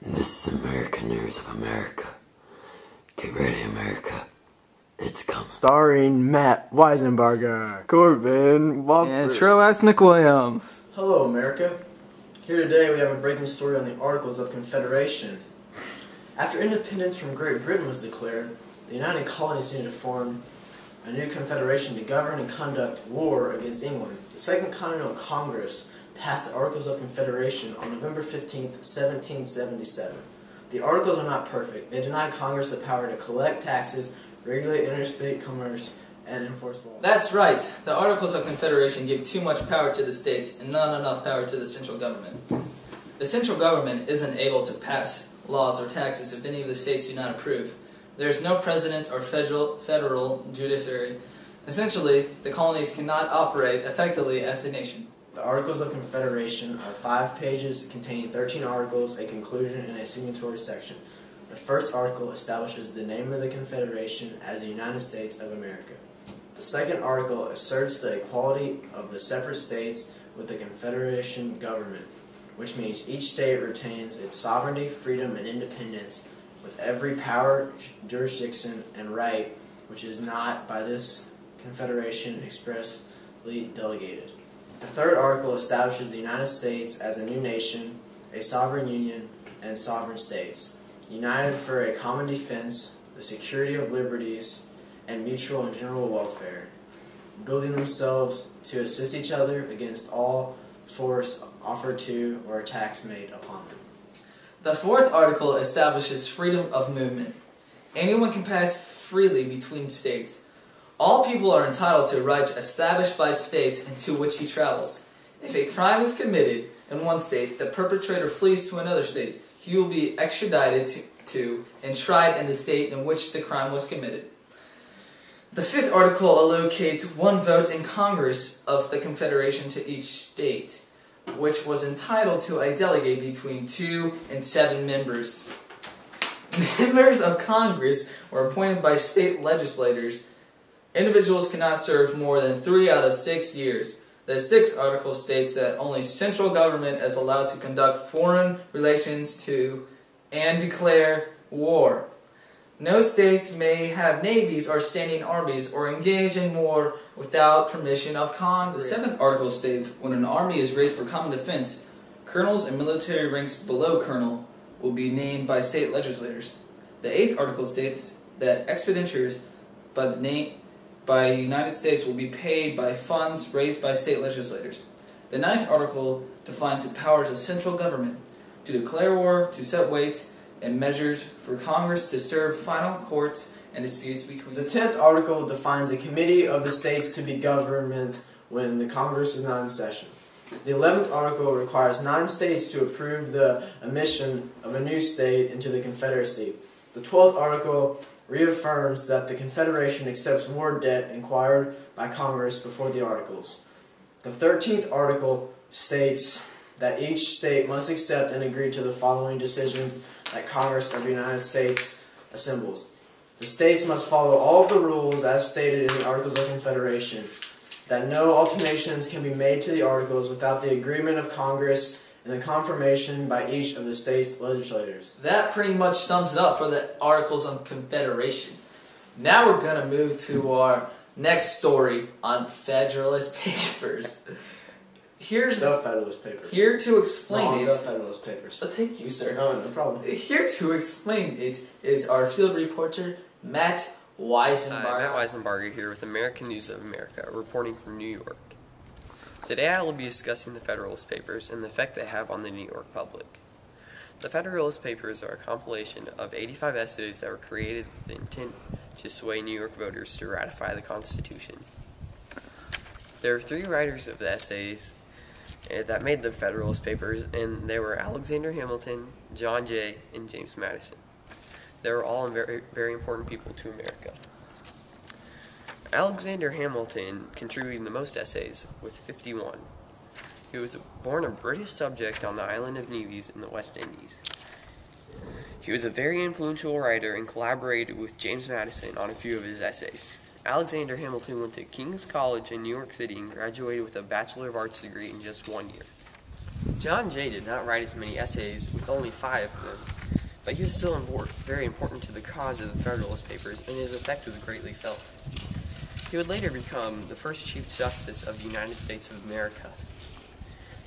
This is American News of America. Get ready, America. It's coming. Starring Matt Weisenbarger, Corbin Walker, and Troas McWilliams. Hello, America. Here today we have a breaking story on the Articles of Confederation. After independence from Great Britain was declared, the United Colonies needed to form a new confederation to govern and conduct war against England. The Second Continental Congress passed the Articles of Confederation on November 15, 1777. The Articles are not perfect. They deny Congress the power to collect taxes, regulate interstate commerce, and enforce law. That's right. The Articles of Confederation give too much power to the states and not enough power to the central government. The central government isn't able to pass laws or taxes if any of the states do not approve. There is no president or federal judiciary. Essentially, the colonies cannot operate effectively as a nation. The Articles of Confederation are 5 pages containing 13 articles, a conclusion, and a signatory section. The first article establishes the name of the Confederation as the United States of America. The second article asserts the equality of the separate states with the Confederation government, which means each state retains its sovereignty, freedom, and independence, with every power, jurisdiction, and right which is not by this Confederation expressly delegated. The third article establishes the United States as a new nation, a sovereign union, and sovereign states, united for a common defense, the security of liberties, and mutual and general welfare, building themselves to assist each other against all force offered to or attacks made upon them. The fourth article establishes freedom of movement. Anyone can pass freely between states. All people are entitled to rights established by states into which he travels. If a crime is committed in one state, the perpetrator flees to another state. He will be extradited to and tried in the state in which the crime was committed. The fifth article allocates one vote in Congress of the Confederation to each state, which was entitled to a delegate between 2 and 7 members. Members of Congress were appointed by state legislators. Individuals cannot serve more than 3 out of 6 years. The sixth article states that only central government is allowed to conduct foreign relations and declare war. No states may have navies or standing armies or engage in war without permission of Congress. The seventh article states when an army is raised for common defense, colonels and military ranks below colonel will be named by state legislators. The eighth article states that expenditures by the United States will be paid by funds raised by state legislators. The ninth article defines the powers of central government to declare war, to set weights and measures for Congress to serve final courts and disputes between the 10th article defines a committee of the states to be government when the Congress is not in session. The 11th article requires 9 states to approve the admission of a new state into the Confederacy. The 12th article reaffirms that the Confederation accepts war debt acquired by Congress before the Articles. The 13th article states that each state must accept and agree to the following decisions that Congress of the United States assembles. The states must follow all of the rules as stated in the Articles of Confederation, that no alterations can be made to the Articles without the agreement of Congress and the confirmation by each of the state's legislators. That pretty much sums it up for the Articles of Confederation. Now we're going to move to our next story on Federalist Papers. The Federalist Papers. Here to explain it. The Federalist Papers. Thank you, sir. No problem. Here to explain it is our field reporter, Matt Weisenbarger. Hi, Matt Weisenbarger here with American News of America, reporting from New York. Today I will be discussing the Federalist Papers and the effect they have on the New York public. The Federalist Papers are a compilation of 85 essays that were created with the intent to sway New York voters to ratify the Constitution. There are 3 writers of the essays that made the Federalist Papers, and they were Alexander Hamilton, John Jay, and James Madison. They were all very, very important people to America. Alexander Hamilton contributed the most essays, with 51. He was born a British subject on the island of Nevis in the West Indies. He was a very influential writer and collaborated with James Madison on a few of his essays. Alexander Hamilton went to King's College in New York City and graduated with a Bachelor of Arts degree in just 1 year. John Jay did not write as many essays, with only 5 of them. but he was still very important to the cause of the Federalist Papers, and his effect was greatly felt. He would later become the first Chief Justice of the United States of America.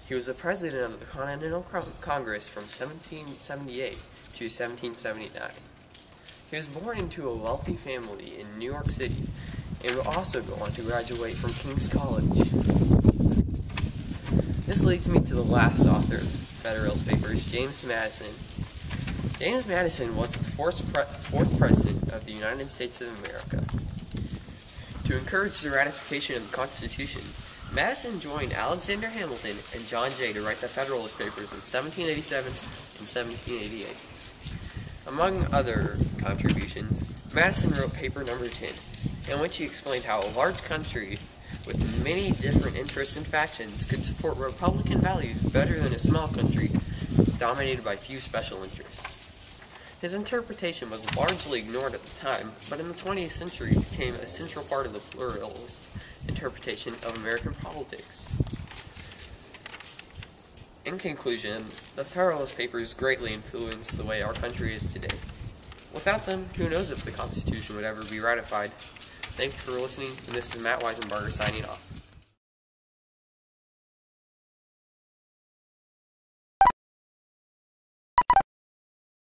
He was the President of the Continental Congress from 1778 to 1779. He was born into a wealthy family in New York City, and would also go on to graduate from King's College. This leads me to the last author of Federalist Papers, James Madison. James Madison was the fourth President of the United States of America. To encourage the ratification of the Constitution, Madison joined Alexander Hamilton and John Jay to write the Federalist Papers in 1787 and 1788. Among other contributions, Madison wrote paper number 10, in which he explained how a large country with many different interests and factions could support Republican values better than a small country dominated by few special interests. His interpretation was largely ignored at the time, but in the 20th century became a central part of the pluralist interpretation of American politics. In conclusion, the Federalist Papers greatly influenced the way our country is today. Without them, who knows if the Constitution would ever be ratified. Thank you for listening, and this is Matt Weisenbarger signing off.